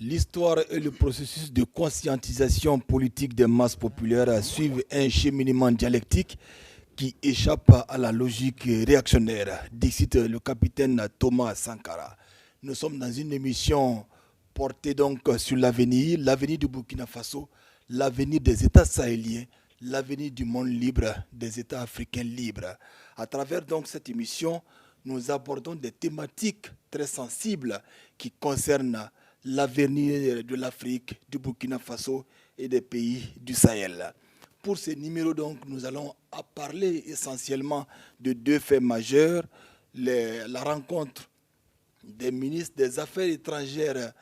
L'histoire et le processus de conscientisation politique des masses populaires suivent un cheminement dialectique qui échappe à la logique réactionnaire, décide le capitaine Thomas Sankara. Nous sommes dans une émission portée donc sur l'avenir du Burkina Faso, l'avenir des États sahéliens, l'avenir du monde libre, des États africains libres. À travers donc cette émission, nous abordons des thématiques très sensibles qui concernent l'avenir de l'Afrique, du Burkina Faso et des pays du Sahel. Pour ce numéro, donc, nous allons parler essentiellement de deux faits majeurs. La rencontre des ministres des Affaires étrangères,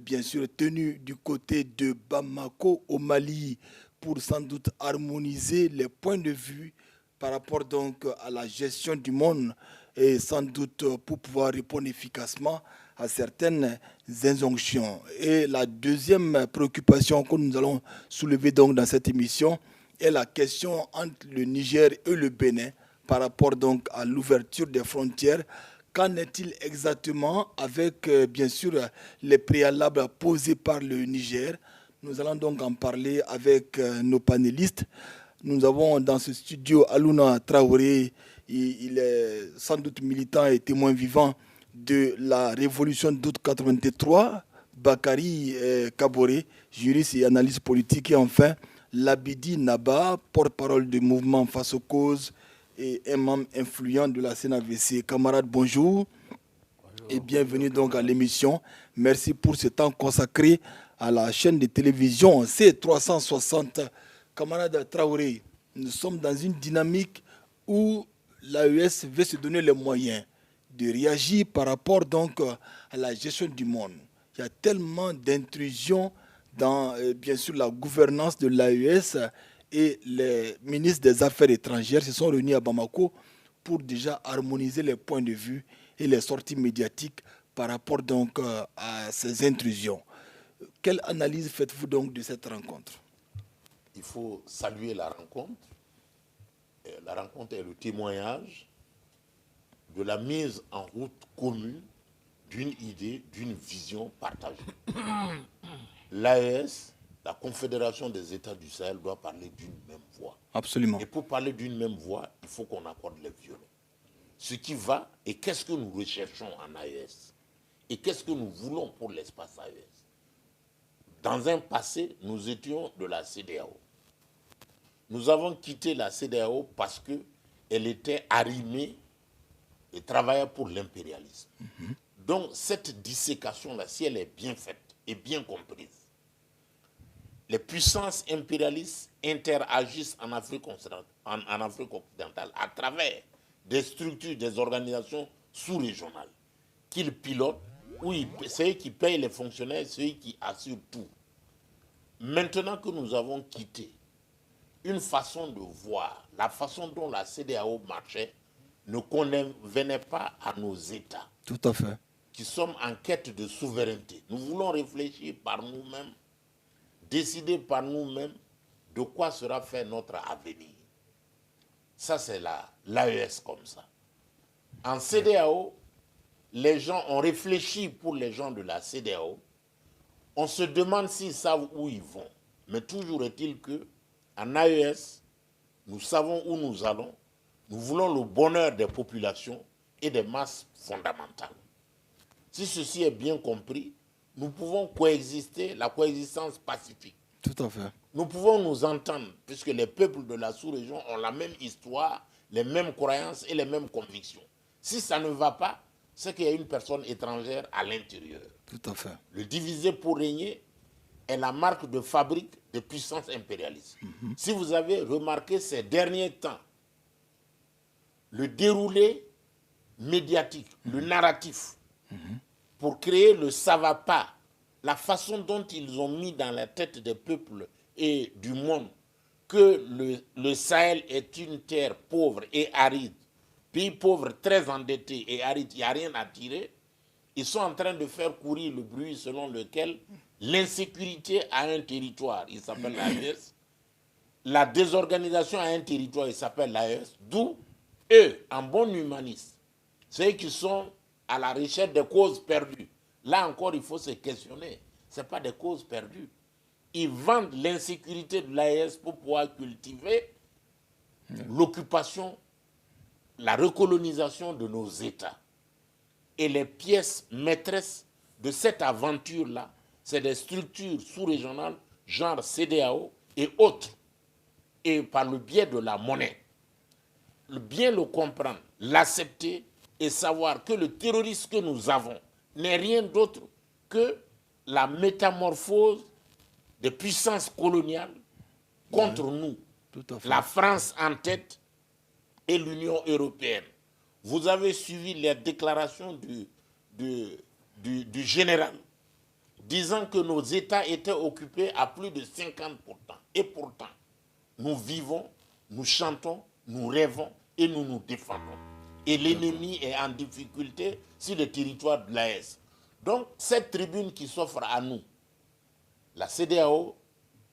bien sûr, tenue du côté de Bamako au Mali pour sans doute harmoniser les points de vue par rapport donc à la gestion du monde et sans doute pour pouvoir répondre efficacement à certaines injonctions. Et la deuxième préoccupation que nous allons soulever donc dans cette émission est la question entre le Niger et le Bénin par rapport donc à l'ouverture des frontières. Qu'en est-il exactement avec, bien sûr, les préalables posés par le Niger? Nous allons donc en parler avec nos panélistes. Nous avons dans ce studio Alouna Traoré. Il est sans doute militant et témoin vivant de la révolution d'août 83. Bakary Kaboré, juriste et analyste politique. Et enfin, Labidi Naba, porte-parole du mouvement Face aux causes et un membre influent de la CNAVC. Camarades, bonjour. Et bienvenue donc à l'émission. Merci pour ce temps consacré à la chaîne de télévision C360. Camarade Traoré, nous sommes dans une dynamique où l'AES veut se donner les moyens de réagir par rapport donc à la gestion du monde. Il y a tellement d'intrusions dans bien sûr la gouvernance de l'AES et les ministres des Affaires étrangères se sont réunis à Bamako pour déjà harmoniser les points de vue et les sorties médiatiques par rapport donc à ces intrusions. Quelle analyse faites-vous donc de cette rencontre? Il faut saluer la rencontre. La rencontre est le témoignage de la mise en route commune d'une idée, d'une vision partagée. L'AES, la Confédération des États du Sahel, doit parler d'une même voix. Absolument. Et pour parler d'une même voix, il faut qu'on accorde les violons. Ce qui va et qu'est-ce que nous recherchons en AES et qu'est-ce que nous voulons pour l'espace AES. Dans un passé, nous étions de la CEDEAO. Nous avons quitté la CEDEAO parce qu'elle était arrimée et travaillait pour l'impérialisme. Donc cette dissécation-là, si elle est bien faite et bien comprise, les puissances impérialistes interagissent en Afrique occidentale à travers des structures, des organisations sous-régionales qu'ils pilotent, où c'est eux qui payent les fonctionnaires, c'est eux qui assurent tout. Maintenant que nous avons quitté une façon de voir, la façon dont la CEDEAO marchait ne convenait pas à nos États. Tout à fait. Qui sommes en quête de souveraineté. Nous voulons réfléchir par nous-mêmes, décider par nous-mêmes de quoi sera fait notre avenir. Ça, c'est l'AES comme ça. En CEDEAO, les gens ont réfléchi pour les gens de la CEDEAO. On se demande s'ils savent où ils vont. Mais toujours est-il qu'en AES, nous savons où nous allons. Nous voulons le bonheur des populations et des masses fondamentales. Si ceci est bien compris, nous pouvons coexister, la coexistence pacifique. Tout à fait. Nous pouvons nous entendre, puisque les peuples de la sous-région ont la même histoire, les mêmes croyances et les mêmes convictions. Si ça ne va pas, c'est qu'il y a une personne étrangère à l'intérieur. Tout à fait. Le diviser pour régner est la marque de fabrique des puissances impérialistes. Si vous avez remarqué ces derniers temps, le déroulé médiatique, le narratif, pour créer le ça va pas, la façon dont ils ont mis dans la tête des peuples et du monde que le Sahel est une terre pauvre et aride, pays pauvre très endetté et aride, il n'y a rien à tirer, ils sont en train de faire courir le bruit selon lequel l'insécurité a un territoire, il s'appelle l'AES, la désorganisation a un territoire, il s'appelle l'AES, d'où eux, en bon humaniste, ceux qui sont à la recherche des causes perdues. Là encore, il faut se questionner. ce n'est pas des causes perdues. Ils vendent l'insécurité de l'AES pour pouvoir cultiver l'occupation, la recolonisation de nos États. Et les pièces maîtresses de cette aventure-là, c'est des structures sous-régionales, genre CEDEAO et autres, et par le biais de la monnaie. Bien le comprendre, l'accepter et savoir que le terrorisme que nous avons n'est rien d'autre que la métamorphose des puissances coloniales contre nous. La France en tête et l'Union européenne. Vous avez suivi les déclarations du général disant que nos États étaient occupés à plus de 50%. Et pourtant, nous vivons, nous chantons, nous rêvons et nous nous défendons. Et l'ennemi est en difficulté sur le territoire de l'AES. Donc, cette tribune qui s'offre à nous, la CEDEAO,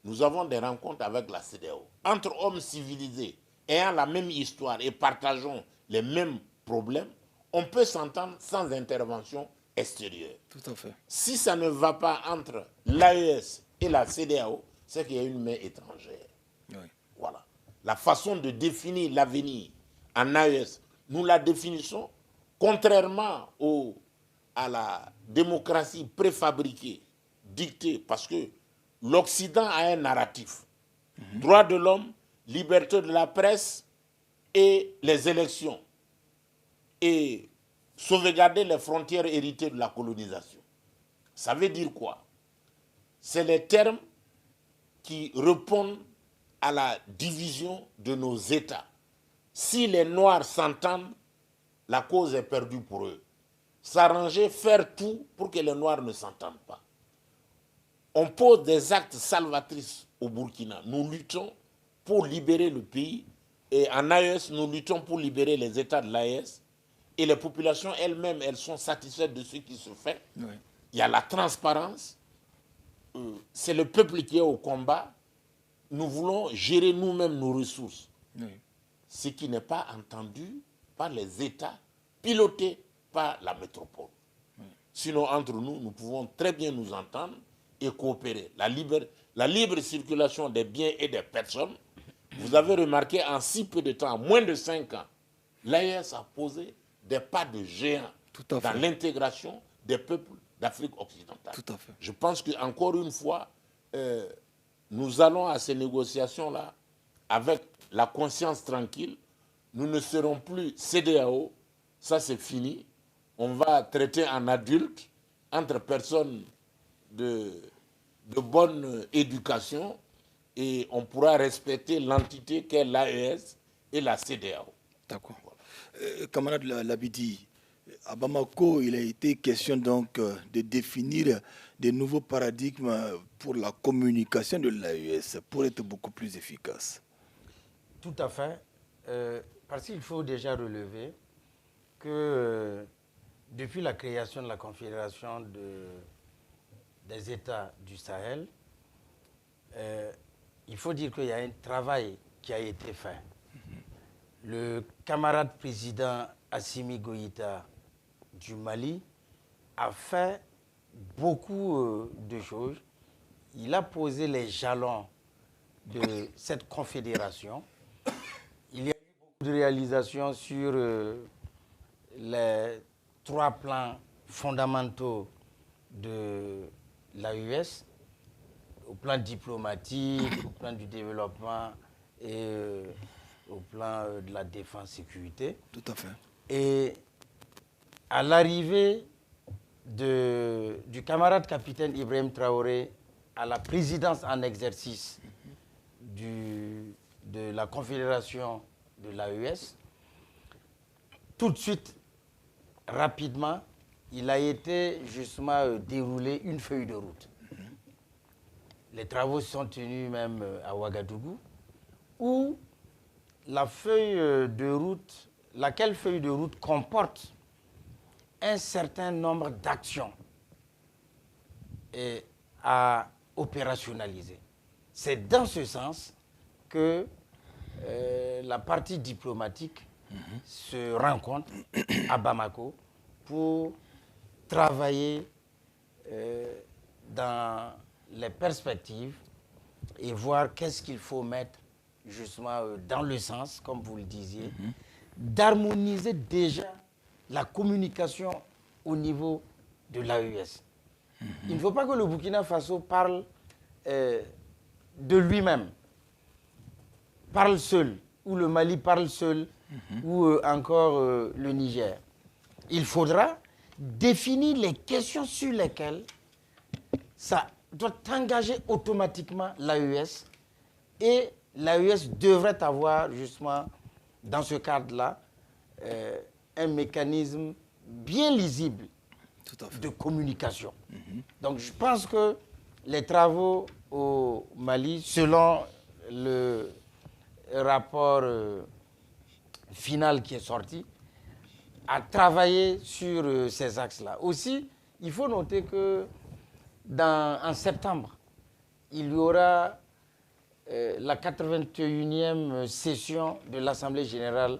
nous avons des rencontres avec la CEDEAO. Entre hommes civilisés, ayant la même histoire et partageant les mêmes problèmes, on peut s'entendre sans intervention extérieure. Tout à fait. Si ça ne va pas entre l'AES et la CEDEAO, c'est qu'il y a une main étrangère. Oui. Voilà. La façon de définir l'avenir en AES, nous la définissons contrairement à la démocratie préfabriquée, dictée, parce que l'Occident a un narratif. Droits de l'homme, liberté de la presse et les élections. Et sauvegarder les frontières héritées de la colonisation. Ça veut dire quoi? C'est les termes qui répondent à la division de nos États. Si les Noirs s'entendent, la cause est perdue pour eux. S'arranger, faire tout pour que les Noirs ne s'entendent pas. On pose des actes salvatrices au Burkina. Nous luttons pour libérer le pays. Et en AES, nous luttons pour libérer les États de l'AES. Et les populations elles-mêmes, elles sont satisfaites de ce qui se fait. Oui. Il y a la transparence. C'est le peuple qui est au combat. Nous voulons gérer nous-mêmes nos ressources. Oui. Ce qui n'est pas entendu par les États pilotés par la métropole. Oui. Sinon, entre nous, nous pouvons très bien nous entendre et coopérer. La libre circulation des biens et des personnes, vous avez remarqué en si peu de temps, en moins de 5 ans, l'AES a posé des pas de géant dans l'intégration des peuples d'Afrique occidentale. Tout à fait. Je pense qu'encore une fois, nous allons à ces négociations-là avec la conscience tranquille. Nous ne serons plus CEDEAO, ça c'est fini. On va traiter en adulte, entre personnes de bonne éducation, et on pourra respecter l'entité qu'est l'AES et la CEDEAO. D'accord. Camarade Labidi, à Bamako, il a été question donc de définir des nouveaux paradigmes pour la communication de l'AES pour être beaucoup plus efficace. Tout à fait. Parce qu'il faut déjà relever que depuis la création de la Confédération des États du Sahel, il faut dire qu'il y a un travail qui a été fait. Le camarade président Assimi Goïta du Mali a fait beaucoup de choses. Il a posé les jalons de cette confédération. Il y a eu beaucoup de réalisations sur les 3 plans fondamentaux de l'AES, au plan diplomatique, au plan du développement et au plan de la défense-sécurité. Tout à fait. Et à l'arrivée du camarade capitaine Ibrahim Traoré à la présidence en exercice de la Confédération de l'AES, tout de suite, rapidement, il a été justement déroulé une feuille de route. Les travaux sont tenus même à Ouagadougou, où laquelle feuille de route comporte un certain nombre d'actions à opérationnaliser. C'est dans ce sens que la partie diplomatique se rencontre à Bamako pour travailler dans les perspectives et voir qu'est-ce qu'il faut mettre justement dans le sens, comme vous le disiez, d'harmoniser déjà la communication au niveau de l'AES. Il ne faut pas que le Burkina Faso parle de lui-même, parle seul, ou le Mali parle seul, ou encore le Niger. Il faudra définir les questions sur lesquelles ça doit engager automatiquement l'AES, et l'AES devrait avoir justement, dans ce cadre-là, un mécanisme bien lisible de communication. Donc je pense que les travaux au Mali, selon le rapport final qui est sorti, a travaillé sur ces axes-là. Aussi, il faut noter que en septembre, il y aura la 81e session de l'Assemblée générale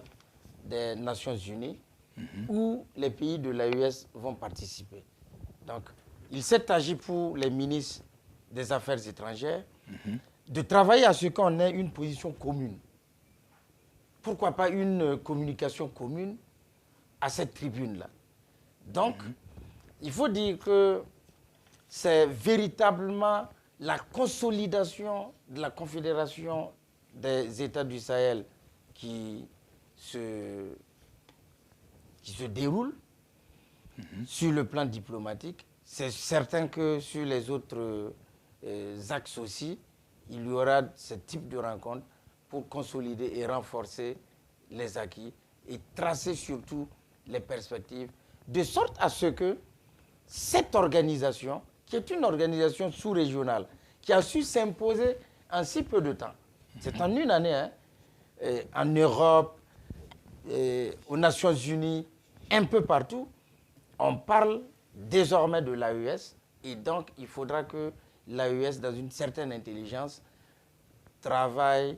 des Nations unies, où les pays de l'AES vont participer. Donc, il s'est agi pour les ministres des Affaires étrangères de travailler à ce qu'on ait une position commune. Pourquoi pas une communication commune à cette tribune-là? Donc, il faut dire que c'est véritablement la consolidation de la Confédération des États du Sahel qui se déroule sur le plan diplomatique. C'est certain que sur les autres axes aussi, il y aura ce type de rencontre pour consolider et renforcer les acquis et tracer surtout les perspectives, de sorte à ce que cette organisation, qui est une organisation sous-régionale, qui a su s'imposer en si peu de temps, c'est en une année, hein, en Europe, aux Nations Unies, un peu partout, on parle désormais de l'AES, et donc il faudra que l'AES, dans une certaine intelligence, travaille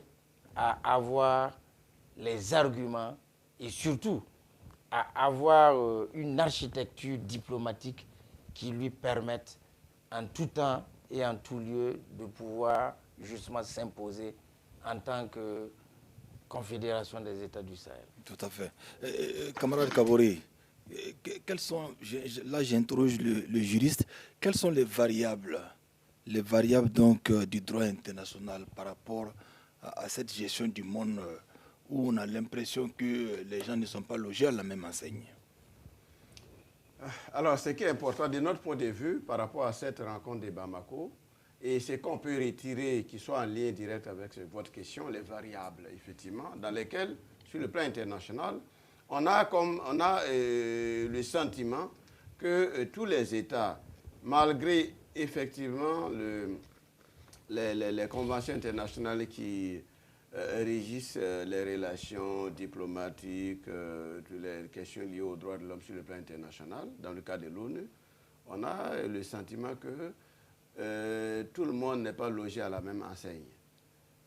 à avoir les arguments et surtout à avoir une architecture diplomatique qui lui permette en tout temps et en tout lieu de pouvoir justement s'imposer en tant que Confédération des États du Sahel. Tout à fait. Camarade Kaboré, là j'interroge le juriste, quelles sont les variables donc, du droit international par rapport à cette gestion du monde où on a l'impression que les gens ne sont pas logés à la même enseigne? Alors, ce qui est important de notre point de vue par rapport à cette rencontre de Bamako, et c'est qu'on peut retirer, qui soit en lien direct avec votre question, les variables, effectivement, dans lesquelles, sur le plan international, on a le sentiment que tous les États, malgré effectivement les conventions internationales qui régissent les relations diplomatiques, toutes les questions liées aux droits de l'homme sur le plan international, dans le cas de l'ONU, on a le sentiment que tout le monde n'est pas logé à la même enseigne.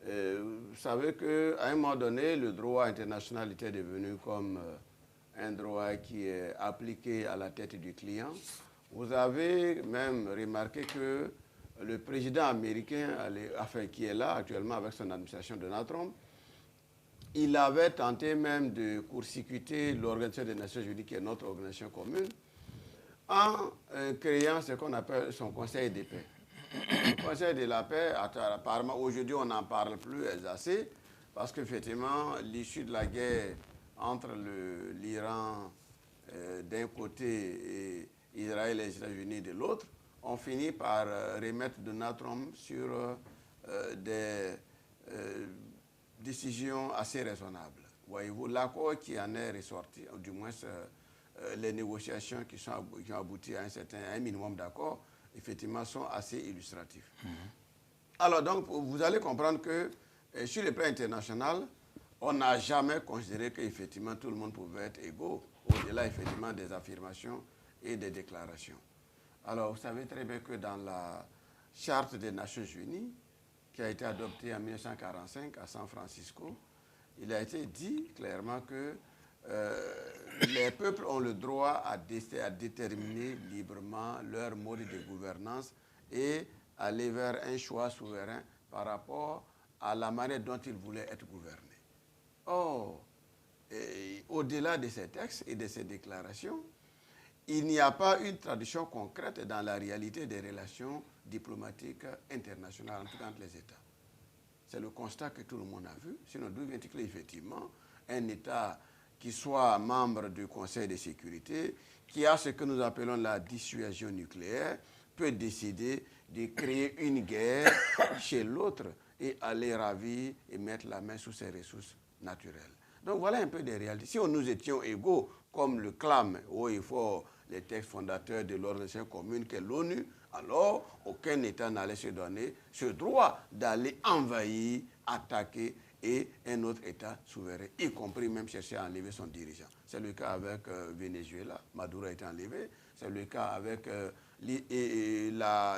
Vous savez qu'à un moment donné, le droit international était devenu comme un droit qui est appliqué à la tête du client. Vous avez même remarqué que le président américain, qui est là actuellement avec son administration Donald Trump, il avait tenté même de court-circuiter l'Organisation des Nations Unies, qui est notre organisation commune, en créant ce qu'on appelle son Conseil de paix. Le Conseil de la paix, apparemment, aujourd'hui, on n'en parle plus assez, parce qu'effectivement, l'issue de la guerre entre l'Iran d'un côté et Israël et les États-Unis de l'autre, on finit par remettre Donald Trump sur des décisions assez raisonnables. Voyez-vous, l'accord qui en est ressorti, ou du moins les négociations qui ont abouti à un minimum d'accord, effectivement, sont assez illustratifs. Alors, donc, vous allez comprendre que sur le plan international, on n'a jamais considéré qu'effectivement tout le monde pouvait être égaux, au-delà effectivement des affirmations et des déclarations. Alors, vous savez très bien que dans la Charte des Nations Unies, qui a été adoptée en 1945 à San Francisco, il a été dit clairement que les peuples ont le droit à déterminer librement leur mode de gouvernance et aller vers un choix souverain par rapport à la manière dont ils voulaient être gouvernés. Or, au-delà de ces textes et de ces déclarations, il n'y a pas une traduction concrète dans la réalité des relations diplomatiques internationales, en tout cas entre les États. C'est le constat que tout le monde a vu. Sinon, d'où vient-il effectivement un État qui soit membre du Conseil de sécurité, qui a ce que nous appelons la dissuasion nucléaire, peut décider de créer une guerre chez l'autre et aller ravir et mettre la main sur ses ressources naturelles. Donc voilà un peu des réalités. Si nous étions égaux, comme le clament haut et fort les textes fondateurs de l'Organisation commune qu'est l'ONU, alors aucun État n'allait se donner ce droit d'aller envahir, attaquer et un autre État souverain, y compris même chercher à enlever son dirigeant. C'est le cas avec Venezuela, Maduro a été enlevé. C'est le cas avec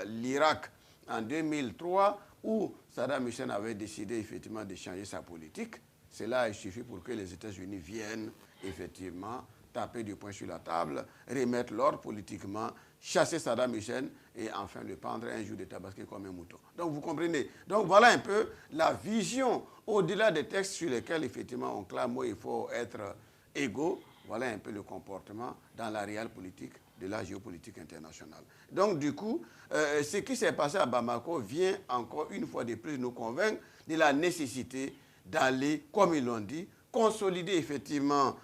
l'Irak en 2003, où Saddam Hussein avait décidé effectivement de changer sa politique. Cela a suffi pour que les États-Unis viennent effectivement taper du poing sur la table, remettre l'ordre politiquement, chasser Saddam Hussein et enfin le pendre un jour de tabasquer comme un mouton. Donc vous comprenez. Donc voilà un peu la vision au-delà des textes sur lesquels effectivement on clame il faut être égaux. Voilà un peu le comportement dans la réelle politique de la géopolitique internationale. Donc du coup, ce qui s'est passé à Bamako vient encore une fois de plus nous convaincre de la nécessité d'aller, comme ils l'ont dit, consolider effectivement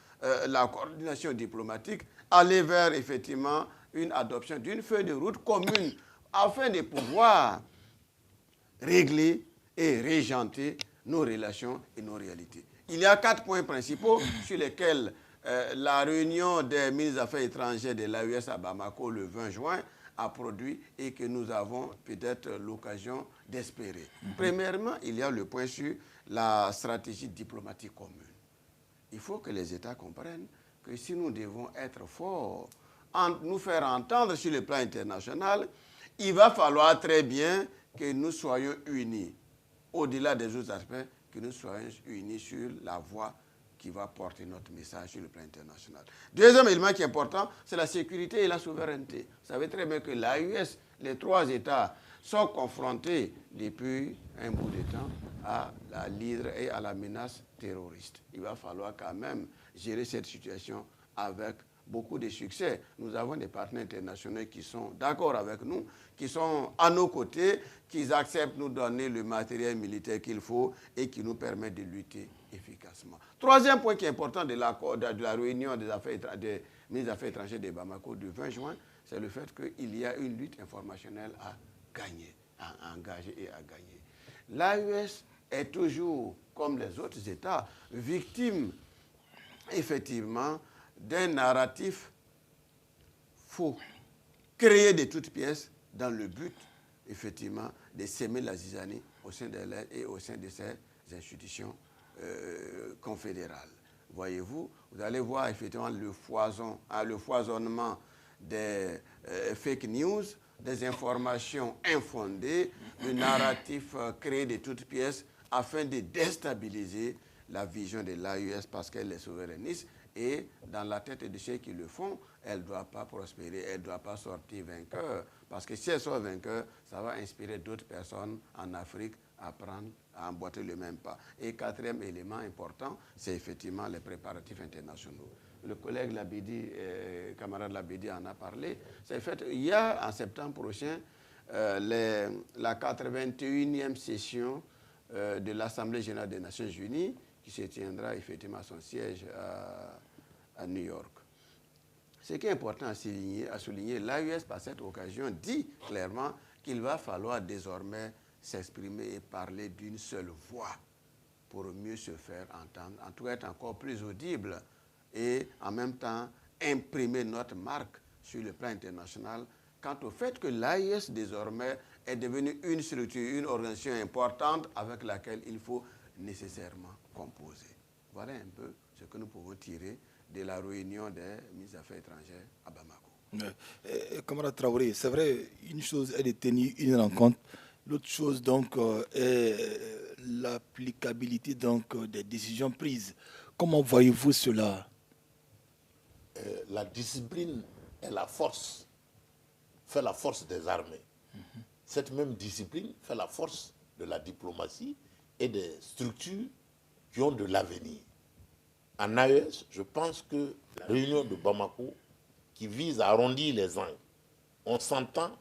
la coordination diplomatique, aller vers effectivement une adoption d'une feuille de route commune afin de pouvoir régler et régenter nos relations et nos réalités. Il y a 4 points principaux sur lesquels la réunion des ministres des Affaires étrangères de l'AES à Bamako le 20 juin a produit et que nous avons peut-être l'occasion d'espérer. Premièrement, il y a le point sur la stratégie diplomatique commune. Il faut que les États comprennent que si nous devons être forts, nous faire entendre sur le plan international, il va falloir très bien que nous soyons unis. Au-delà des autres aspects, que nous soyons unis sur la voie qui va porter notre message sur le plan international. Deuxième élément qui est important, c'est la sécurité et la souveraineté. Vous savez très bien que l'AES, les 3 États, sont confrontés depuis un bout de temps à la l'hydre et à la menace terroriste. Il va falloir quand même gérer cette situation avec beaucoup de succès. Nous avons des partenaires internationaux qui sont d'accord avec nous, qui sont à nos côtés, qui acceptent de nous donner le matériel militaire qu'il faut et qui nous permettent de lutter efficacement. Troisième point qui est important de la réunion des ministres des Affaires étrangères de Bamako du 20 juin, c'est le fait qu'il y a une lutte informationnelle à gagner, à engager et à gagner. L'AES est toujours, comme les autres États, victime effectivement d'un narratif faux, créé de toutes pièces dans le but, effectivement, de s'aimer la zizanie au sein de l'aide et au sein de ces institutions confédérales. Voyez-vous, vous allez voir effectivement le foisonnement des fake news, des informations infondées, le narratif créé de toutes pièces afin de déstabiliser la vision de l'AES parce qu'elle est souverainiste. Et dans la tête de ceux qui le font, elle ne doit pas prospérer, elle ne doit pas sortir vainqueur. Parce que si elle sort vainqueur, ça va inspirer d'autres personnes en Afrique à prendre, à emboîter le même pas. Et 4e élément important, c'est effectivement les préparatifs internationaux. Le collègue Labidi, camarade Labidi en a parlé. C'est fait, il y a en septembre prochain la 81e session de l'Assemblée générale des Nations unies qui se tiendra effectivement à son siège à New York. Ce qui est important à souligner, l'AES par cette occasion dit clairement qu'il va falloir désormais s'exprimer et parler d'une seule voix pour mieux se faire entendre, en tout cas être encore plus audible et en même temps imprimer notre marque sur le plan international quant au fait que l'AES désormais est devenue une structure, une organisation importante avec laquelle il faut nécessairement composer. Voilà un peu ce que nous pouvons tirer de la réunion des ministres des Affaires étrangères à Bamako. Camarade Traoré, c'est vrai, une chose est de tenir une rencontre, l'autre chose donc est l'applicabilité donc des décisions prises. Comment voyez-vous cela? La discipline est la force, fait la force des armées. cette même discipline fait la force de la diplomatie et des structures qui ont de l'avenir. En AES, je pense que la réunion de Bamako, qui vise à arrondir les angles, on s'entend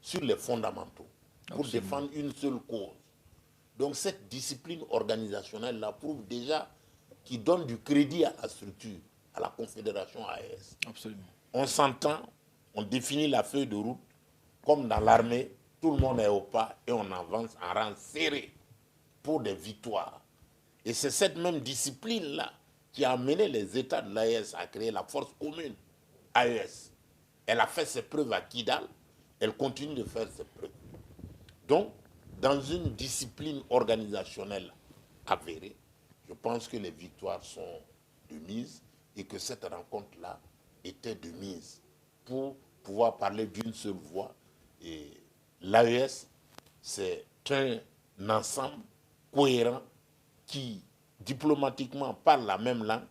sur les fondamentaux pour défendre une seule cause. Donc cette discipline organisationnelle-là prouve déjà qu'il donne du crédit à la structure, à la confédération AES. Absolument. On s'entend, on définit la feuille de route, comme dans l'armée, tout le monde est au pas et on avance en rang serré pour des victoires. Et c'est cette même discipline-là qui a amené les États de l'AES à créer la force commune AES. Elle a fait ses preuves à Kidal, elle continue de faire ses preuves. Donc, dans une discipline organisationnelle avérée, je pense que les victoires sont de mise et que cette rencontre-là était de mise pour pouvoir parler d'une seule voix. Et l'AES, c'est un ensemble cohérent qui, diplomatiquement, parle la même langue,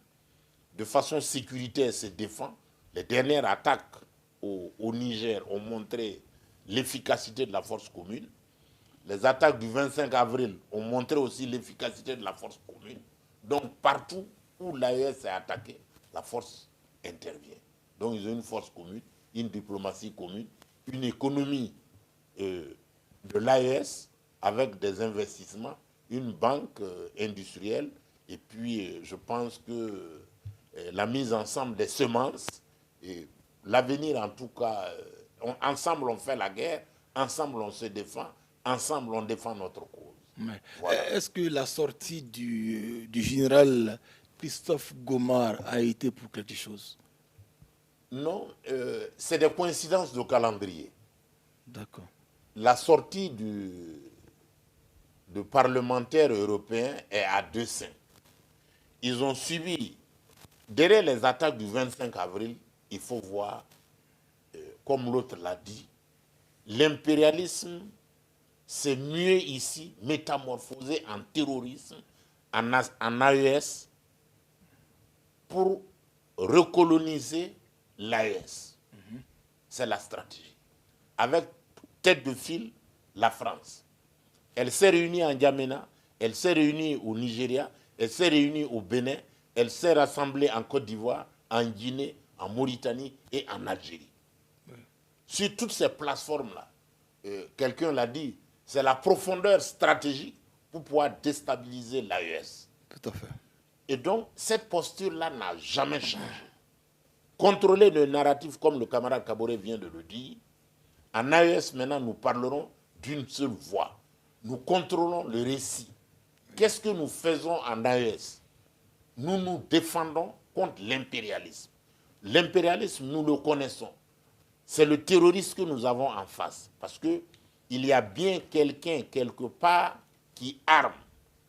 de façon sécuritaire se défend. Les dernières attaques au Niger ont montré l'efficacité de la force commune. Les attaques du 25 avril ont montré aussi l'efficacité de la force commune. Donc partout où l'AES est attaquée, la force intervient. Donc ils ont une force commune, une diplomatie commune, une économie de l'AES avec des investissements, une banque industrielle, et puis je pense que la mise ensemble des semences, et l'avenir en tout cas, ensemble on fait la guerre, ensemble on se défend, ensemble on défend notre cause. Ouais. Voilà. Est-ce que la sortie du général Christophe Gomar a été pour quelque chose? Non, c'est des coïncidences de calendrier. D'accord. La sortie de parlementaires européens est à deux seins. Ils ont subi, derrière les attaques du 25 avril, il faut voir, comme l'autre l'a dit, l'impérialisme s'est mué ici, métamorphosé en terrorisme, en AES, pour recoloniser l'AES. C'est la stratégie. Avec tête de file, la France. Elle s'est réunie en N'Djamena, elle s'est réunie au Nigeria, elle s'est réunie au Bénin, elle s'est rassemblée en Côte d'Ivoire, en Guinée, en Mauritanie et en Algérie. Sur toutes ces plateformes-là, quelqu'un l'a dit, c'est la profondeur stratégique pour pouvoir déstabiliser l'AES. Tout à fait. Et donc, cette posture-là n'a jamais changé. Contrôler le narratif, comme le camarade Kaboré vient de le dire, en AES, maintenant, nous parlerons d'une seule voix. Nous contrôlons le récit. Qu'est-ce que nous faisons en AES? Nous nous défendons contre l'impérialisme. L'impérialisme, nous le connaissons. C'est le terroriste que nous avons en face. Parce qu'il y a bien quelqu'un, quelque part, qui arme,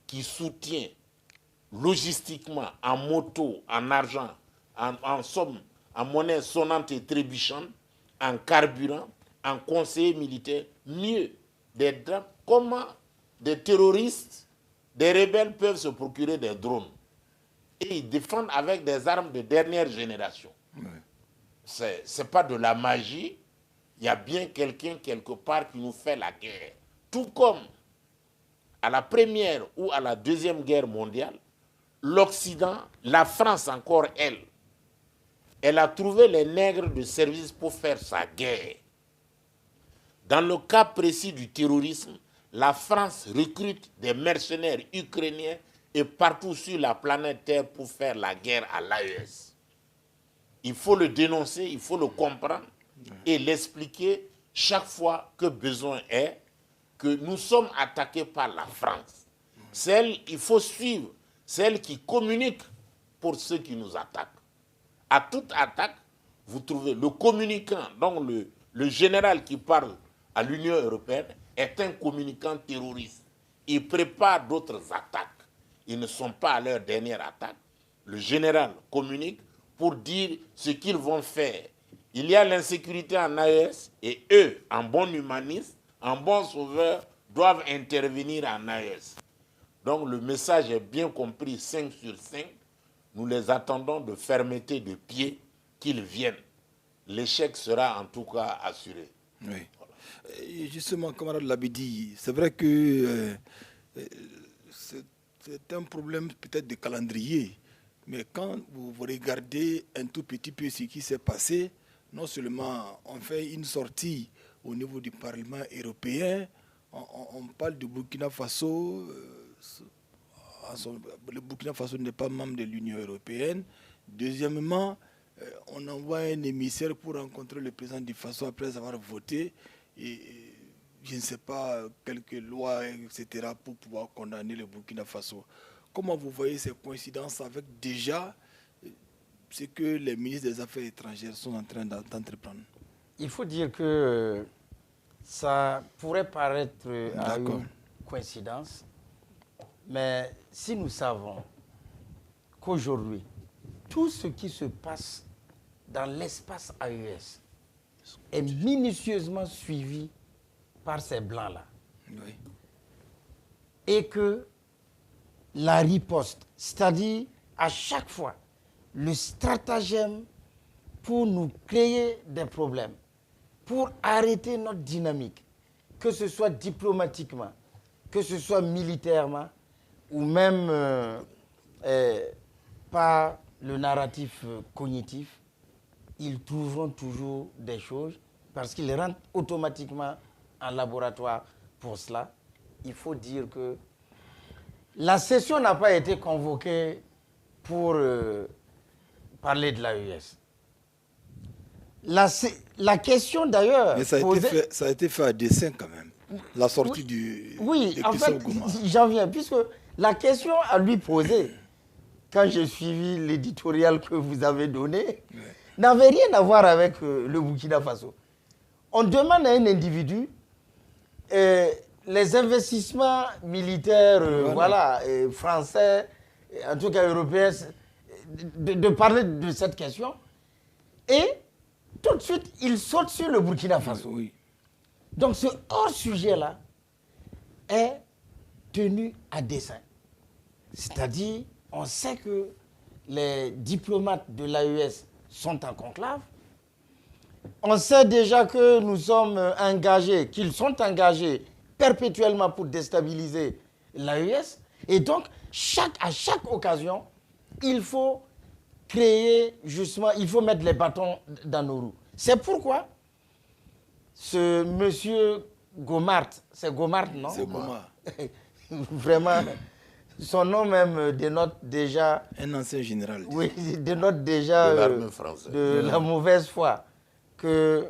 qui soutient logistiquement, en moto, en argent, en somme, en monnaie sonnante et trébuchante, en carburant, en conseiller militaire, mieux des drames. Comment des terroristes, des rebelles peuvent se procurer des drones et ils défendent avec des armes de dernière génération. Ce n'est pas de la magie. Il y a bien quelqu'un quelque part qui nous fait la guerre. Tout comme à la Première ou à la Deuxième Guerre mondiale, l'Occident, la France encore, elle a trouvé les nègres de service pour faire sa guerre. Dans le cas précis du terrorisme, la France recrute des mercenaires ukrainiens et partout sur la planète Terre pour faire la guerre à l'AES. Il faut le dénoncer, il faut le comprendre et l'expliquer chaque fois que besoin est que nous sommes attaqués par la France. Il faut suivre, c'est elle qui communique pour ceux qui nous attaquent. À toute attaque, vous trouvez le communicant, donc le général qui parle à l'Union européenne est un communicant terroriste. Il prépare d'autres attaques. Ils ne sont pas à leur dernière attaque. Le général communique pour dire ce qu'ils vont faire. Il y a l'insécurité en AES et eux, en bons humanistes, en bons sauveurs, doivent intervenir en AES. Donc le message est bien compris, 5 sur 5. Nous les attendons de fermeté de pied, qu'ils viennent. L'échec sera en tout cas assuré. Oui. Et justement, camarade Labidi, c'est vrai que c'est un problème peut-être de calendrier. Mais quand vous regardez un tout petit peu ce qui s'est passé, non seulement on fait une sortie au niveau du Parlement européen, on parle du Burkina Faso, le Burkina Faso n'est pas membre de l'Union européenne. Deuxièmement, on envoie un émissaire pour rencontrer le président du Faso après avoir voté. Et je ne sais pas, quelques lois, etc., pour pouvoir condamner le Burkina Faso. Comment vous voyez ces coïncidences avec déjà ce que les ministres des Affaires étrangères sont en train d'entreprendre? Il faut dire que ça pourrait paraître une coïncidence, mais si nous savons qu'aujourd'hui, tout ce qui se passe dans l'espace AES est minutieusement suivi par ces blancs-là. Oui. Et que la riposte, c'est-à-dire à chaque fois, le stratagème pour nous créer des problèmes, pour arrêter notre dynamique, que ce soit diplomatiquement, que ce soit militairement, ou même par le narratif cognitif, ils trouveront toujours des choses parce qu'ils rentrent automatiquement en laboratoire pour cela. Il faut dire que la session n'a pas été convoquée pour parler de l'AES. La question d'ailleurs... Mais ça a été fait à dessein quand même, la sortie Oui, en fait, j'en viens, puisque la question à lui poser, quand j'ai suivi l'éditorial que vous avez donné, n'avait rien à voir avec le Burkina Faso. On demande à un individu les investissements militaires français, en tout cas européens, de parler de cette question. Et tout de suite, il saute sur le Burkina Faso. Oui. Donc ce hors-sujet-là est tenu à dessein. C'est-à-dire, on sait que les diplomates de l'AES sont en conclave. On sait déjà que nous sommes engagés, qu'ils sont engagés perpétuellement pour déstabiliser l'AES. Et donc, à chaque occasion, il faut créer, justement, il faut mettre les bâtons dans nos roues. C'est pourquoi ce monsieur Gomart, c'est Gomart, non? C'est Gomart. Vraiment, son nom même dénote déjà... Un ancien général. Oui, dénote déjà de la mauvaise foi que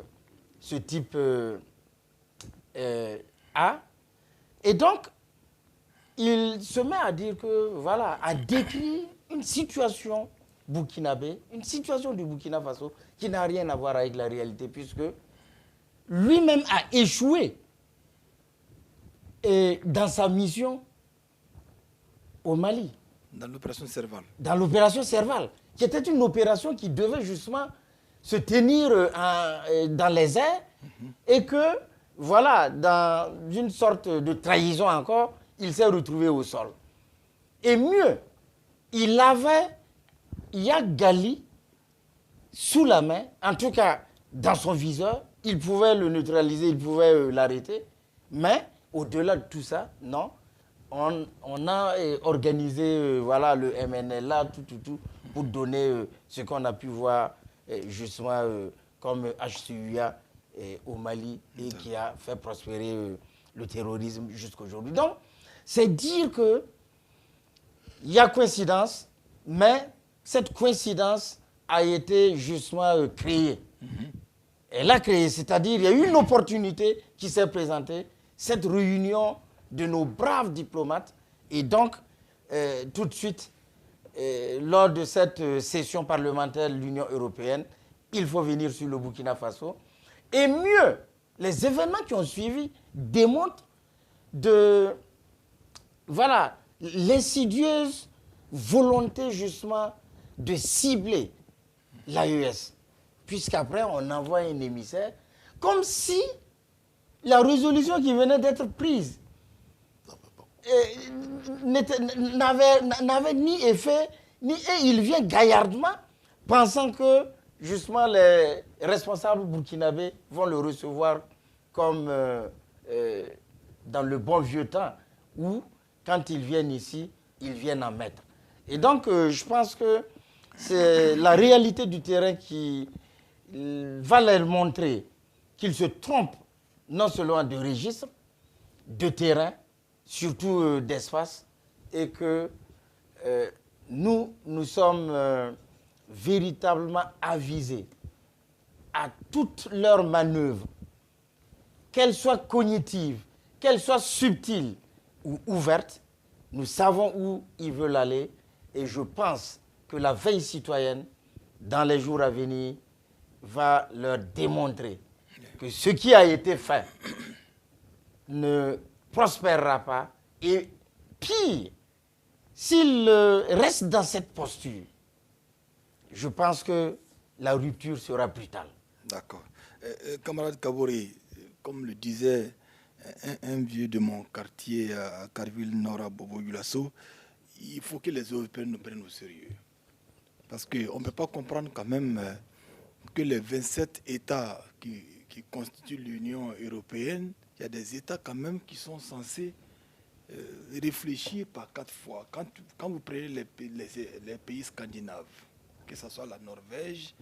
ce type a. Et donc, il se met à dire que, voilà, à décrire une situation burkinabé, une situation du Burkina Faso qui n'a rien à voir avec la réalité, puisque lui-même a échoué dans sa mission au Mali. Dans l'opération Serval. Dans l'opération Serval, qui était une opération qui devait justement se tenir dans les airs et que, voilà, dans une sorte de trahison encore, il s'est retrouvé au sol. Et mieux, il avait Yagali sous la main, en tout cas dans son viseur, il pouvait le neutraliser, il pouvait l'arrêter, mais au-delà de tout ça, non, on a organisé voilà, le MNLA, tout, pour donner ce qu'on a pu voir justement comme HCUA au Mali et qui a fait prospérer le terrorisme jusqu'à aujourd'hui. Donc, c'est dire qu'il y a coïncidence, mais cette coïncidence a été justement créée. Elle a créé, c'est-à-dire il y a eu une opportunité qui s'est présentée, cette réunion de nos braves diplomates, et donc tout de suite, lors de cette session parlementaire de l'Union européenne, il faut venir sur le Burkina Faso. Et mieux, les événements qui ont suivi démontrent l'insidieuse volonté justement de cibler l'AES. Puisqu'après, on envoie un émissaire, comme si la résolution qui venait d'être prise n'avait ni effet, et il vient gaillardement, pensant que justement les responsables burkinabés vont le recevoir comme dans le bon vieux temps, où quand ils viennent ici, ils viennent en maître. Et donc, je pense que c'est la réalité du terrain qui va leur montrer qu'ils se trompent non seulement de registre, de terrain, surtout d'espace, et que nous sommes véritablement avisés à toutes leurs manœuvres, qu'elles soient cognitives, qu'elles soient subtiles ou ouvertes. Nous savons où ils veulent aller, et je pense que la veille citoyenne, dans les jours à venir, va leur démontrer que ce qui a été fait ne prospérera pas, et pire, s'ils restent dans cette posture, je pense que la rupture sera brutale. D'accord. Camarade Kabore, comme le disait un vieux de mon quartier à Carville Nord à Bobo Yulasso, il faut que les Européens nous prennent au sérieux. Parce qu'on ne peut pas comprendre quand même que les 27 États qui constituent l'Union européenne, il y a des États quand même qui sont censés réfléchir par 4 fois. Quand vous prenez les pays scandinaves, que ce soit la Norvège,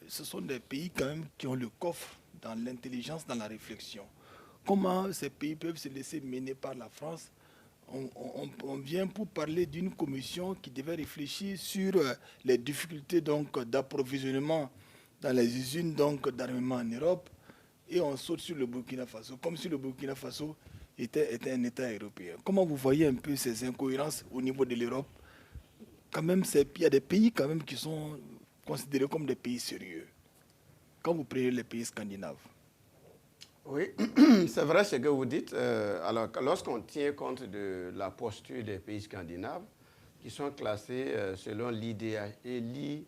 ce sont des pays quand même qui ont le coffre dans l'intelligence, dans la réflexion. Comment ces pays peuvent se laisser mener par la France? On vient pour parler d'une commission qui devait réfléchir sur les difficultés d'approvisionnement dans les usines d'armement en Europe, et on saute sur le Burkina Faso, comme si le Burkina Faso était un État européen. Comment vous voyez un peu ces incohérences au niveau de l'Europe? Quand même, il y a des pays quand même qui sont considérés comme des pays sérieux. Quand vous prenez les pays scandinaves. Oui, c'est vrai ce que vous dites. Alors, lorsqu'on tient compte de la posture des pays scandinaves, qui sont classés selon l'IDH et l'IDH,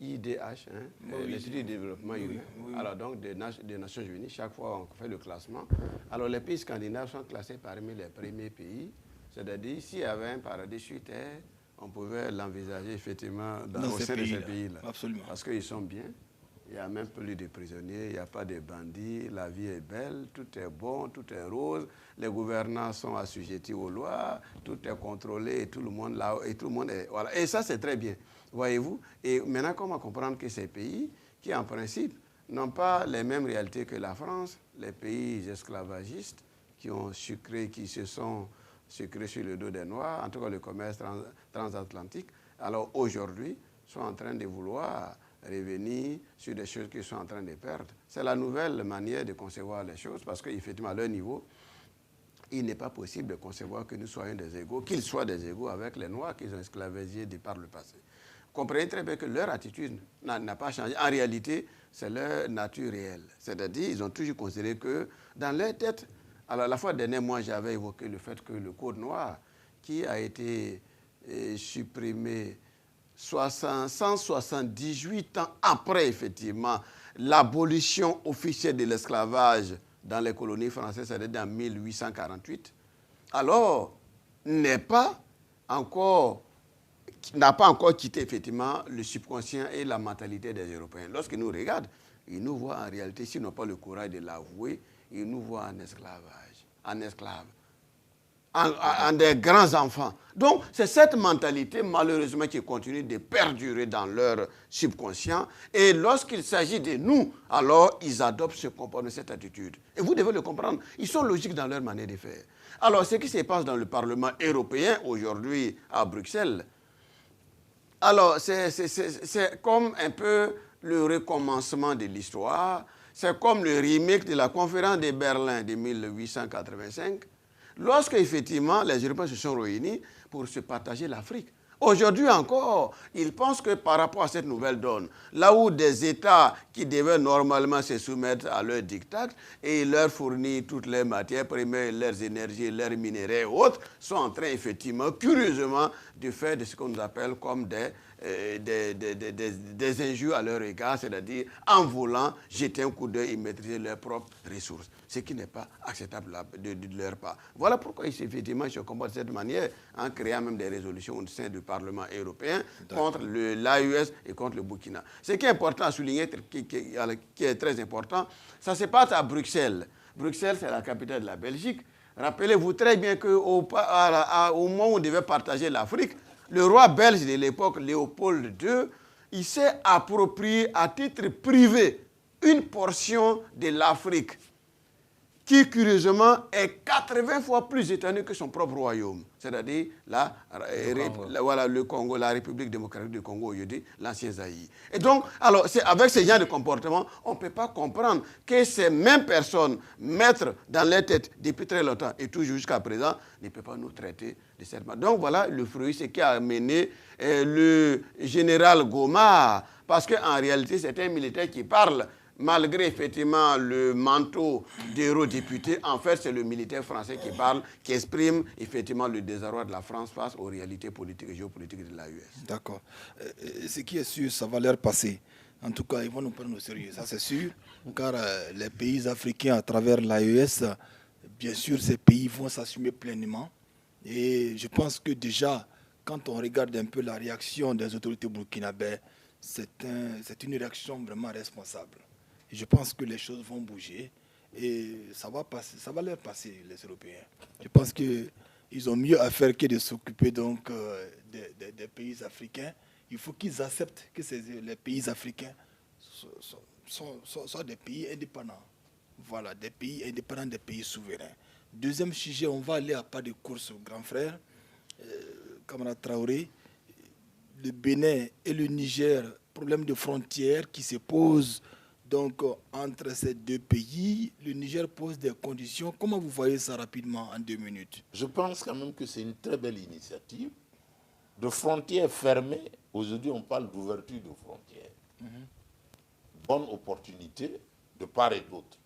l'Institut de développement humain, alors donc des Nations Unies, chaque fois on fait le classement. Alors les pays scandinaves sont classés parmi les premiers pays, c'est-à-dire s'il y avait un paradis sur Terre, on pouvait l'envisager effectivement au sein de ces pays-là. Absolument. Parce qu'ils sont bien. Il n'y a même plus de prisonniers, il n'y a pas de bandits, la vie est belle, tout est bon, tout est rose, les gouvernants sont assujettis aux lois, tout est contrôlé et tout le monde là, et tout le monde est... Voilà. Et ça, c'est très bien, voyez-vous. Et maintenant, comment comprendre que ces pays, qui en principe n'ont pas les mêmes réalités que la France, les pays esclavagistes qui se sont sucrés sur le dos des Noirs, en tout cas le commerce transatlantique, alors aujourd'hui, sont en train de vouloir revenir sur des choses qu'ils sont en train de perdre. C'est la nouvelle manière de concevoir les choses, parce qu'effectivement, à leur niveau, il n'est pas possible de concevoir que nous soyons des égaux, qu'ils soient des égaux avec les Noirs qu'ils ont esclavagisés par le passé. Comprenez très bien que leur attitude n'a pas changé. En réalité, c'est leur nature réelle. C'est-à-dire, ils ont toujours considéré que dans leur tête, alors la fois dernière, moi, j'avais évoqué le fait que le Code noir, qui a été supprimé 178 ans après, effectivement, l'abolition officielle de l'esclavage dans les colonies françaises, c'est-à-dire en 1848, alors n'a pas encore quitté, effectivement, le subconscient et la mentalité des Européens. Lorsqu'ils nous regardent, ils nous voient en réalité, s'ils n'ont pas le courage de l'avouer, ils nous voient en esclavage, en esclaves, en des grands enfants. Donc, c'est cette mentalité, malheureusement, qui continue de perdurer dans leur subconscient. Et lorsqu'il s'agit de nous, alors ils adoptent ce comportement, cette attitude. Et vous devez le comprendre. Ils sont logiques dans leur manière de faire. Alors, ce qui se passe dans le Parlement européen, aujourd'hui, à Bruxelles, alors, c'est comme un peu le recommencement de l'histoire. C'est comme le remake de la conférence de Berlin de 1885. Lorsque, effectivement, les Européens se sont réunis pour se partager l'Afrique. Aujourd'hui encore, ils pensent que par rapport à cette nouvelle donne, là où des États qui devaient normalement se soumettre à leurs diktats et leur fournir toutes les matières premières, leurs énergies, leurs minéraux et autres, sont en train, effectivement, curieusement, de faire de ce qu'on nous appelle comme des des injures à leur égard, c'est-à-dire en volant, jeter un coup d'œil et maîtriser leurs propres ressources, ce qui n'est pas acceptable de leur part. Voilà pourquoi effectivement ils se comportent de cette manière, en créant même des résolutions au sein du Parlement européen contre l'AES et contre le Burkina. Ce qui est important à souligner, qui est très important, ça se passe à Bruxelles. Bruxelles, c'est la capitale de la Belgique. Rappelez-vous très bien qu'au moment où on devait partager l'Afrique, le roi belge de l'époque, Léopold II, il s'est approprié à titre privé une portion de l'Afrique qui, curieusement, est 80 fois plus étendue que son propre royaume. C'est-à-dire le Congo, la République démocratique du Congo, aujourd'hui, l'ancien Zaïre. Et donc, alors, avec ce genre de comportement, on ne peut pas comprendre que ces mêmes personnes, maîtres dans leur tête depuis très longtemps et toujours jusqu'à présent, ne peuvent pas nous traiter de cette manière. Donc, voilà le fruit, ce qui a amené le général Goma, parce qu'en réalité, c'est un militaire qui parle. Malgré effectivement le manteau d'eurodéputé, en fait, c'est le militaire français qui parle, qui exprime effectivement le désarroi de la France face aux réalités politiques et géopolitiques de l'AES. D'accord. Ce qui est sûr, ça va leur passer. En tout cas, ils vont nous prendre au sérieux, ça c'est sûr, car les pays africains, à travers l'AES, bien sûr, ces pays vont s'assumer pleinement. Et je pense que déjà, quand on regarde un peu la réaction des autorités burkinabées, c'est une réaction vraiment responsable. Et je pense que les choses vont bouger et ça va leur passer, les Européens. Je pense qu'ils ont mieux à faire que de s'occuper donc des pays africains. Il faut qu'ils acceptent que les pays africains sont des pays indépendants. Voilà, des pays indépendants, des pays souverains. Deuxième sujet, on va aller à pas de course, grand frère. Camarade Traoré, le Bénin et le Niger, problème de frontières qui se pose donc entre ces deux pays. Le Niger pose des conditions. Comment vous voyez ça rapidement en 2 minutes? Je pense quand même que c'est une très belle initiative. De frontières fermées, aujourd'hui on parle d'ouverture de frontières. Bonne opportunité de part et d'autre.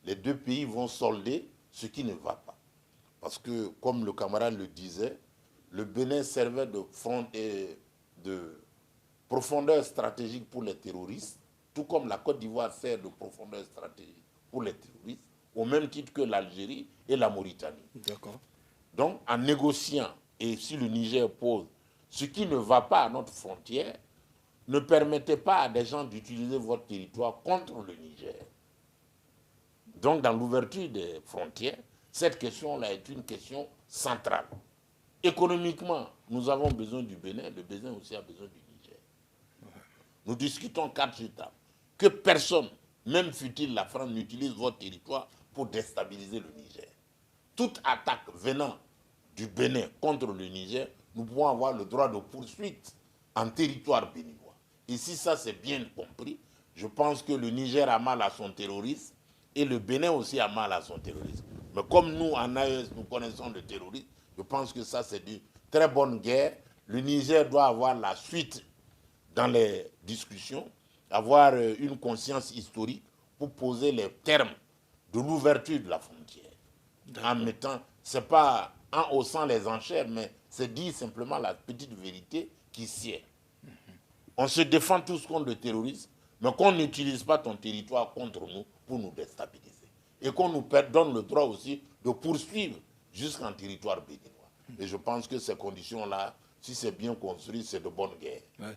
Les deux pays vont solder ce qui ne va pas. Parce que, comme le camarade le disait, le Bénin servait de profondeur stratégique pour les terroristes, tout comme la Côte d'Ivoire sert de profondeur stratégique pour les terroristes, au même titre que l'Algérie et la Mauritanie. D'accord. Donc, en négociant, et si le Niger pose ce qui ne va pas à notre frontière, ne permettez pas à des gens d'utiliser votre territoire contre le Niger. Donc, dans l'ouverture des frontières, cette question-là est une question centrale. Économiquement, nous avons besoin du Bénin, le Bénin aussi a besoin du Niger. Nous discutons carte sur table. Que personne, même fût-il la France, n'utilise votre territoire pour déstabiliser le Niger. Toute attaque venant du Bénin contre le Niger, nous pouvons avoir le droit de poursuite en territoire béninois. Et si ça c'est bien compris, je pense que le Niger a mal à son terrorisme et le Bénin aussi a mal à son terrorisme. Mais comme nous, en AES, nous connaissons le terrorisme, je pense que ça c'est une très bonne guerre. Le Niger doit avoir la suite dans les discussions, avoir une conscience historique pour poser les termes de l'ouverture de la frontière. En mettant, c'est pas en haussant les enchères, mais c'est dire simplement la petite vérité qui sied. On se défend tous contre le terrorisme, mais qu'on n'utilise pas ton territoire contre nous pour nous déstabiliser. Et qu'on nous donne le droit aussi de poursuivre jusqu'en territoire béninois. Et je pense que ces conditions-là, si c'est bien construit, c'est de bonne guerre. Ouais.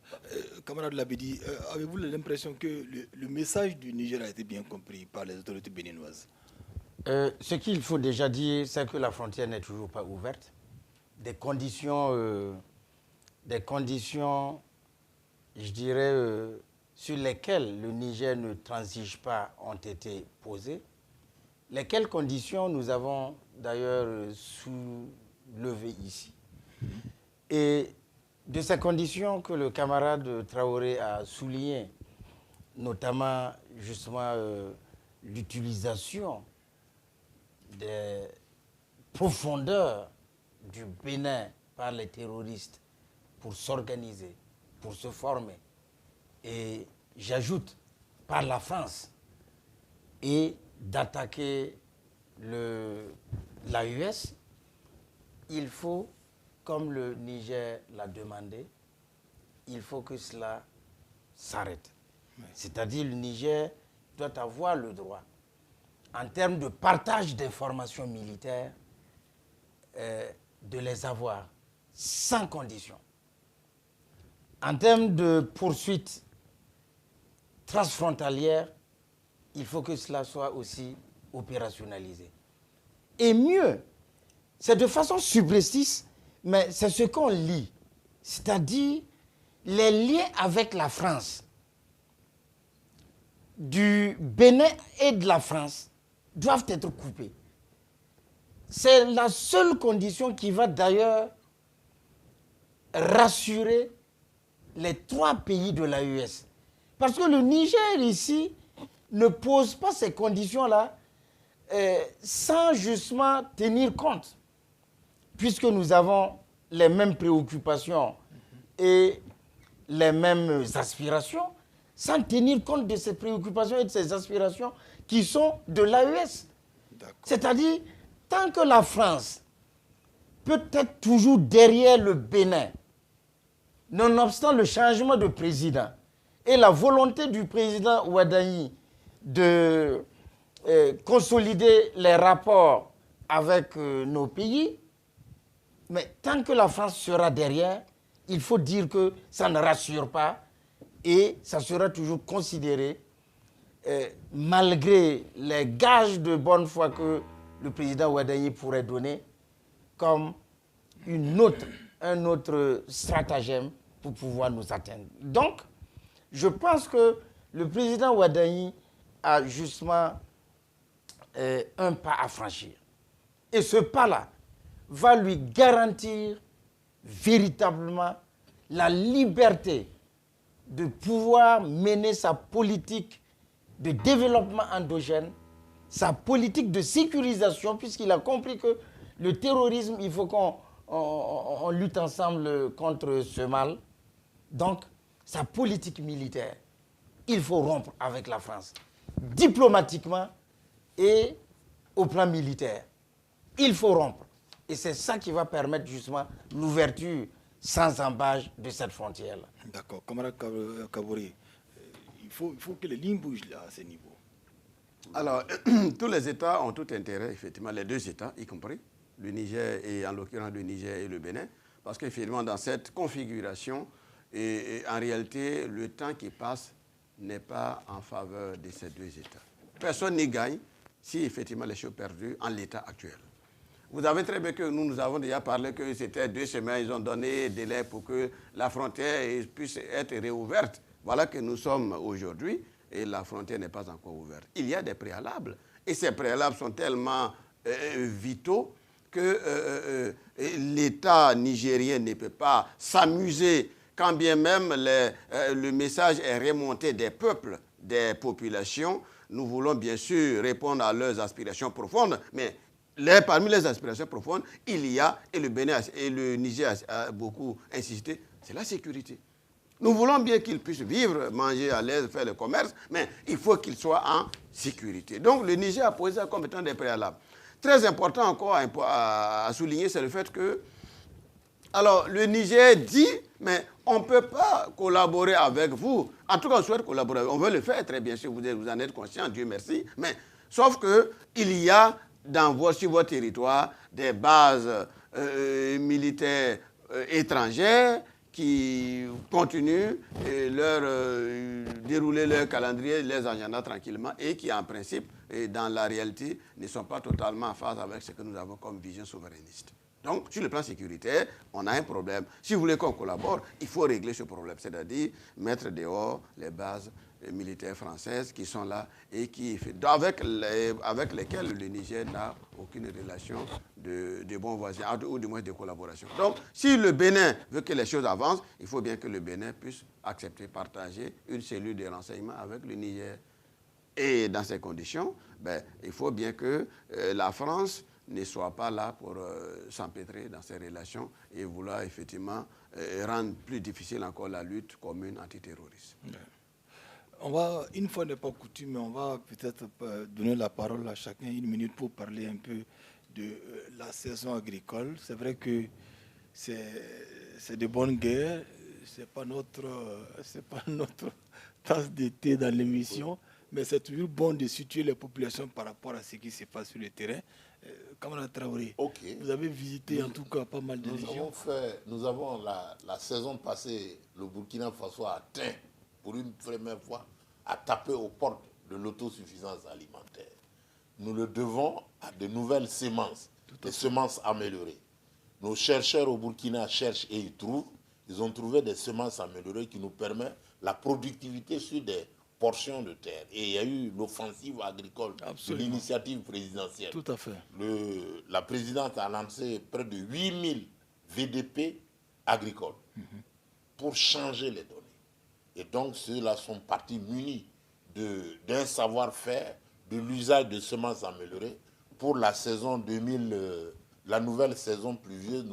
Camarade Labedi, avez-vous l'impression que le message du Niger a été bien compris par les autorités béninoises? Ce qu'il faut déjà dire, c'est que la frontière n'est toujours pas ouverte. Des conditions, je dirais, sur lesquelles le Niger ne transige pas ont été posées. Lesquelles conditions nous avons d'ailleurs soulevées ici. Et de ces conditions que le camarade Traoré a soulignées, notamment justement l'utilisation des profondeurs du Bénin par les terroristes pour s'organiser, pour se former, et j'ajoute par la France, et d'attaquer l'AES, il faut, comme le Niger l'a demandé, il faut que cela s'arrête. C'est-à-dire le Niger doit avoir le droit, en termes de partage d'informations militaires, de les avoir sans condition. En termes de poursuites transfrontalières, il faut que cela soit aussi opérationnalisé. Et mieux, c'est de façon subreptice, mais c'est ce qu'on lit. C'est-à-dire les liens avec la France, du Bénin et de la France, doivent être coupés. C'est la seule condition qui va d'ailleurs rassurer les 3 pays de l'AES. Parce que le Niger ici ne pose pas ces conditions-là sans justement tenir compte. Puisque nous avons les mêmes préoccupations et les mêmes aspirations, sans tenir compte de ces préoccupations et de ces aspirations qui sont de l'AES. C'est-à-dire, tant que la France peut être toujours derrière le Bénin, nonobstant le changement de président et la volonté du président Ouaddaï de consolider les rapports avec nos pays, mais tant que la France sera derrière, il faut dire que ça ne rassure pas et ça sera toujours considéré, malgré les gages de bonne foi que le président Ouaddaï pourrait donner, comme un autre stratagème pour pouvoir nous atteindre. Donc, je pense que le président Ouaddaï a justement un pas à franchir. Et ce pas-là va lui garantir véritablement la liberté de pouvoir mener sa politique de développement endogène, sa politique de sécurisation, puisqu'il a compris que le terrorisme, il faut qu'on lutte ensemble contre ce mal. Donc, sa politique militaire, il faut rompre avec la France, diplomatiquement et au plan militaire. Il faut rompre. Et c'est ça qui va permettre justement l'ouverture sans embâche de cette frontière-là. D'accord. Camarade Kaboré, il faut que les lignes bougent là, à ce niveau. Alors, tous les États ont tout intérêt, effectivement, les 2 États, y compris le Niger et en l'occurrence le Niger et le Bénin, parce qu'effectivement, dans cette configuration, et en réalité, le temps qui passe n'est pas en faveur de ces 2 États. Personne n'y gagne si effectivement les choses perdues en l'état actuel. Vous avez très bien que nous avons déjà parlé que c'était 2 semaines, ils ont donné délai pour que la frontière puisse être réouverte. Voilà que nous sommes aujourd'hui et la frontière n'est pas encore ouverte. Il y a des préalables et ces préalables sont tellement vitaux que l'État nigérien ne peut pas s'amuser quand bien même le message est remonté des peuples, des populations. Nous voulons bien sûr répondre à leurs aspirations profondes, mais parmi les aspirations profondes, il y a, et le Bénin et le Niger a beaucoup insisté, c'est la sécurité. Nous voulons bien qu'ils puissent vivre, manger à l'aise, faire le commerce, mais il faut qu'ils soient en sécurité. Donc le Niger a posé ça comme étant des préalables. Très important encore à souligner, c'est le fait que, alors le Niger dit, mais on ne peut pas collaborer avec vous. En tout cas, on souhaite collaborer. On veut le faire, très bien sûr, vous en êtes conscient, Dieu merci. Mais sauf qu'il y a sur votre territoire des bases militaires étrangères qui continuent dérouler leur calendrier, les agendas tranquillement et qui, en principe, et dans la réalité, ne sont pas totalement en phase avec ce que nous avons comme vision souverainiste. Donc, sur le plan sécuritaire, on a un problème. Si vous voulez qu'on collabore, il faut régler ce problème, c'est-à-dire mettre dehors les bases militaires françaises qui sont là et avec lesquelles le Niger n'a aucune relation de bon voisinage ou du moins de collaboration. Donc, si le Bénin veut que les choses avancent, il faut bien que le Bénin puisse accepter, partager une cellule de renseignement avec le Niger. Et dans ces conditions, il faut bien que la France ne soit pas là pour s'empêtrer dans ces relations et vouloir effectivement rendre plus difficile encore la lutte commune antiterroriste. Ouais. On va, une fois n'est pas coutume, mais on va peut-être donner la parole à chacun 1 minute pour parler un peu de la saison agricole. C'est vrai que c'est de bonne guerre, c'est pas notre tasse de thé dans l'émission, mais c'est toujours bon de situer les populations par rapport à ce qui se passe sur le terrain. Camarade Traoré, vous avez visité en tout cas pas mal de régions. Nous avons la saison passée, le Burkina Faso a atteint pour une première fois à taper aux portes de l'autosuffisance alimentaire. Nous le devons à de nouvelles semences, des semences améliorées. Nos chercheurs au Burkina cherchent et ils trouvent. Ils ont trouvé des semences améliorées qui nous permettent la productivité sur des portions de terre. Et il y a eu l'offensive agricole de l'initiative présidentielle. Tout à fait. La présidente a lancé près de 8000 VDP agricoles pour changer les données. Et donc ceux-là sont partis munis d'un savoir-faire, de l'usage de semences améliorées pour la saison 2000, la nouvelle saison pluvieuse.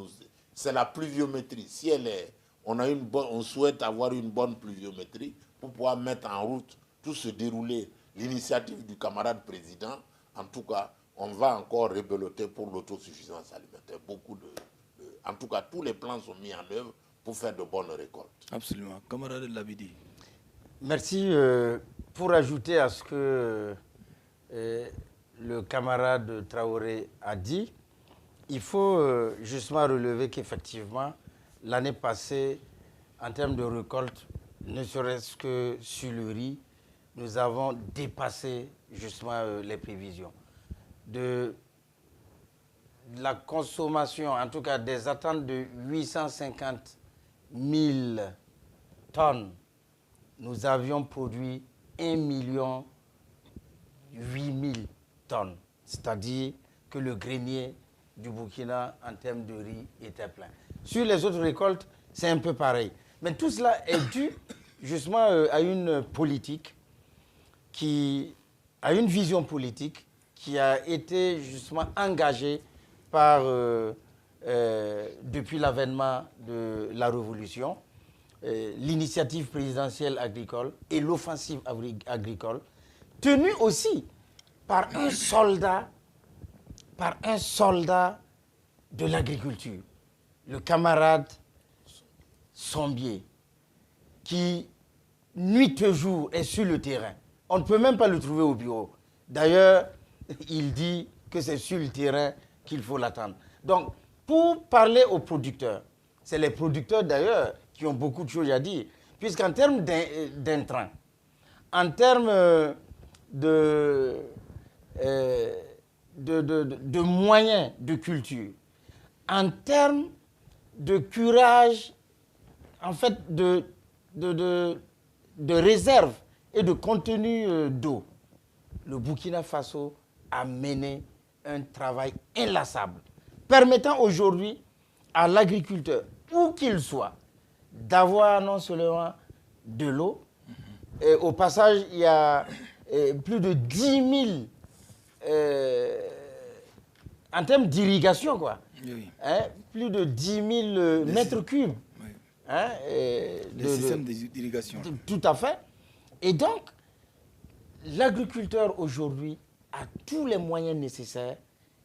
C'est la pluviométrie. Si elle est, on souhaite avoir une bonne pluviométrie pour pouvoir mettre en route tout ce déroulé. L'initiative du camarade président, en tout cas, on va encore rebeloter pour l'autosuffisance alimentaire. En tout cas, tous les plans sont mis en œuvre pour faire de bonnes récoltes. Absolument. Camarade Labidi. Merci. Pour ajouter à ce que le camarade Traoré a dit, il faut justement relever qu'effectivement, l'année passée, en termes de récolte, ne serait-ce que sur le riz, nous avons dépassé justement les prévisions. De la consommation, en tout cas des attentes de 850 000 tonnes, nous avions produit 1 800 000 tonnes. C'est-à-dire que le grenier du Burkina en termes de riz était plein. Sur les autres récoltes, c'est un peu pareil. Mais tout cela est dû justement à une politique à une vision politique qui a été justement engagée par, depuis l'avènement de la Révolution, l'initiative présidentielle agricole et l'offensive agricole, tenue aussi par un soldat de l'agriculture, le camarade Sombier, qui nuit et jour est sur le terrain. On ne peut même pas le trouver au bureau. D'ailleurs, il dit que c'est sur le terrain qu'il faut l'attendre. Donc, pour parler aux producteurs, c'est les producteurs d'ailleurs qui ont beaucoup de choses à dire, puisqu'en termes d'intrants, en termes de moyens de culture, en termes de curage, en fait, de réserve et de contenu d'eau, le Burkina Faso a mené un travail inlassable, permettant aujourd'hui à l'agriculteur, où qu'il soit, d'avoir non seulement de l'eau, et au passage, il y a plus de 10 000, en termes d'irrigation, quoi, Oui. hein, plus de 10 000 mètres cubes. Oui. Hein, Les systèmes d'irrigation. Tout à fait. Et donc, l'agriculteur aujourd'hui a tous les moyens nécessaires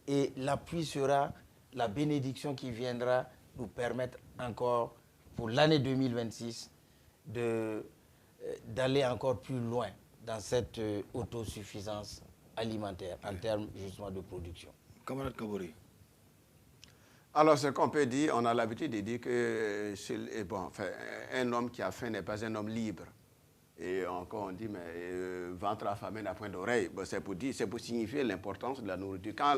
et l'appui sera la bénédiction qui viendra nous permettre encore, pour l'année 2026, d'aller encore plus loin dans cette autosuffisance alimentaire en termes justement de production. Camarade Kaboré. Alors, ce qu'on peut dire, on a l'habitude de dire que un homme qui a faim n'est pas un homme libre. Et encore, on dit, mais ventre affamé n'a point d'oreille. Bon, c'est pour signifier l'importance de la nourriture. Quand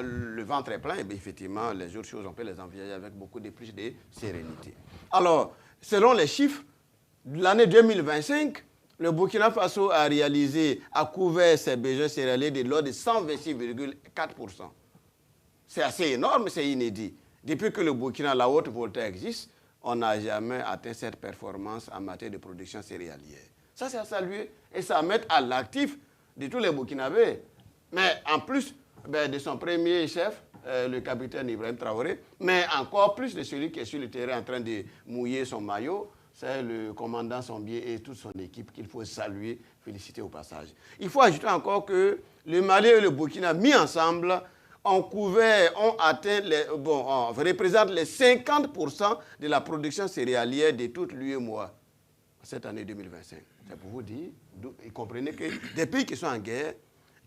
le ventre est plein, effectivement, les autres choses, on peut les envisager avec beaucoup plus de sérénité. Alors, selon les chiffres, de l'année 2025, le Burkina Faso a couvert ses besoins céréaliers de l'ordre de 126,4%. C'est assez énorme, c'est inédit. Depuis que le Burkina, la haute voltaire existe, on n'a jamais atteint cette performance en matière de production céréalière. Ça, c'est à saluer et ça met à l'actif de tous les Burkinabés. Mais en plus de son premier chef, le capitaine Ibrahim Traoré, mais encore plus de celui qui est sur le terrain en train de mouiller son maillot, c'est le commandant Sombier et toute son équipe qu'il faut saluer, féliciter au passage. Il faut ajouter encore que le Mali et le Burkina mis ensemble ont atteint représentent les 50% de la production céréalière de toute l'UEMOA cette année 2025. C'est pour vous dire, vous comprenez que des pays qui sont en guerre,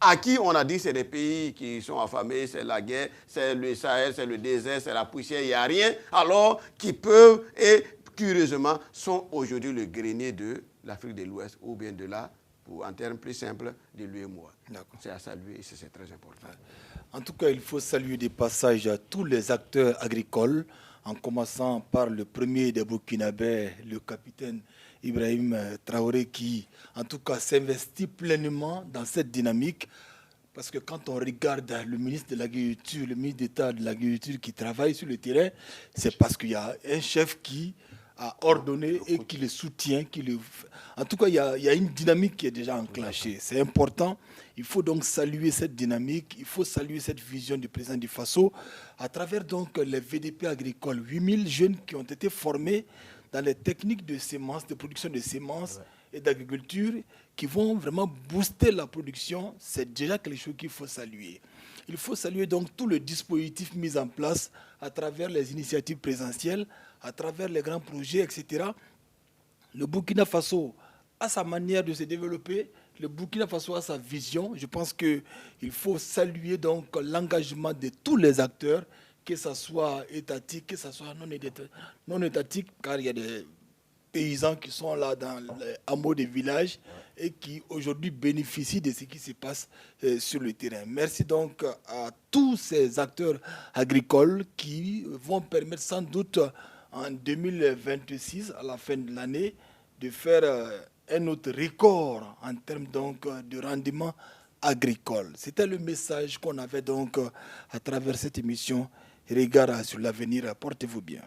à qui on a dit c'est des pays qui sont affamés, c'est la guerre, c'est le Sahel, c'est le désert, c'est la poussière, il n'y a rien, alors qui peuvent et curieusement sont aujourd'hui le grenier de l'Afrique de l'Ouest ou bien de là, en termes plus simples, de l'UEMOA. C'est à saluer et c'est très important. En tout cas, il faut saluer des passages à tous les acteurs agricoles, en commençant par le premier des Burkinabés, le capitaine Ibrahim Traoré, qui, en tout cas, s'investit pleinement dans cette dynamique. Parce que quand on regarde le ministre de l'Agriculture, le ministre d'État de l'Agriculture qui travaille sur le terrain, c'est parce qu'il y a un chef qui a ordonné et qui le soutient. En tout cas, il y a une dynamique qui est déjà enclenchée. C'est important. Il faut donc saluer cette dynamique. Il faut saluer cette vision du président du Faso à travers donc les VDP agricoles. 8000 jeunes qui ont été formés dans les techniques de semences, de production de semences et d'agriculture qui vont vraiment booster la production. C'est déjà quelque chose qu'il faut saluer. Il faut saluer donc tout le dispositif mis en place à travers les initiatives présidentielles, à travers les grands projets, etc. Le Burkina Faso a sa manière de se développer. Le Burkina Faso a sa vision. Je pense qu'il faut saluer donc l'engagement de tous les acteurs, que ce soit étatique, que ce soit non étatique, car il y a des paysans qui sont là dans les hameaux des villages et qui aujourd'hui bénéficient de ce qui se passe sur le terrain. Merci donc à tous ces acteurs agricoles qui vont permettre sans doute en 2026, à la fin de l'année, de faire un autre record en termes donc de rendement agricole. C'était le message qu'on avait donc à travers cette émission. Regard sur l'avenir, portez-vous bien.